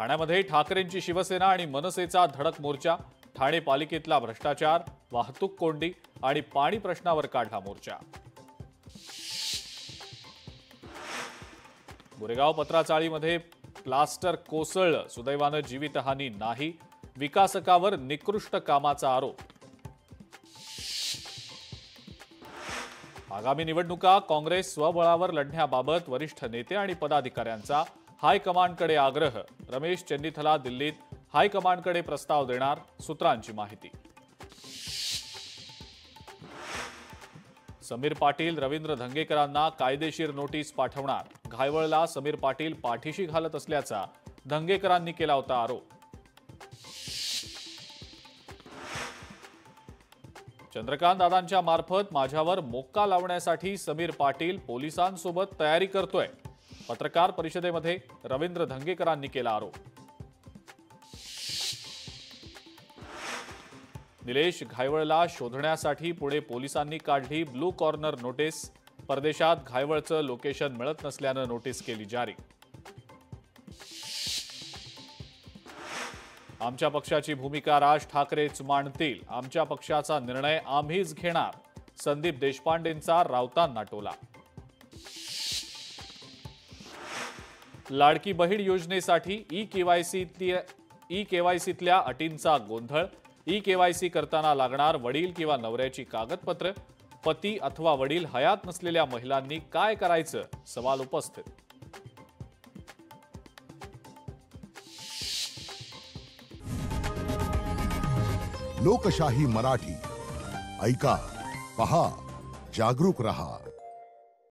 ठाण्यामध्ये ठाकरेंची शिवसेना आणि मनसेचा धडक मोर्चा। ठाणे पालिकेतला भ्रष्टाचार, वाहतूक कोंडी आणि पाणी प्रश्नावर काढला मोर्चा। गोरेगाव पत्राचाळीमध्ये प्लास्टर कोसळलं, सुदैवानं जीवितहानी नाही। विकासकावर निकृष्ट कामाचा आरोप। आगामी निवडणुका काँग्रेस स्वबळावर लढण्याबाबत वरिष्ठ नेते आणि पदाधिकाऱ्यांचा हायकमांडकडे आग्रह। रमेश चेन्नीथला दिल्लीत हायकमांडकडे प्रस्ताव देणार, सूत्रांची माहिती। समीर पाटील रवींद्र धंगेकरांना कायदेशीर नोटीस पाठवणार। घायवळला समीर पाटील पाठीशी घालत असल्याचा धंगेकरांनी केला होता आरोप। चंद्रकांत दादांच्या मार्फत माझ्यावर मोक्का लावण्यासाठी समीर पाटील पोलिसांसोबत तयारी करतोय। पत्रकार परिषदेमध्ये रवींद्र धंगेकरांनी केला आरोप। निलेश घायवळला शोधण्यासाठी पुणे पोलिसांनी काढली ब्लू कॉर्नर नोटीस। परदेशात घायवळचं लोकेशन मिळत नसल्यानं नोटीस केली जारी। आमच्या पक्षाची भूमिका राज ठाकरेच मांडतील। आमच्या पक्षाचा निर्णय आम्हीच घेणार। संदीप देशपांडेंचा राऊतांना टोला। लाडकी बहीण योजनेसाठी ई केवायसीतल्या अटींचा गोंधळ। ई केवायसी करताना लागणार वडील किंवा नवऱ्याची कागदपत्र। पती अथवा वडील हयात नसलेल्या महिलांनी काय करायचं, सवाल उपस्थित। लोकशाही मराठी ऐका, पहा, जागरूक रहा।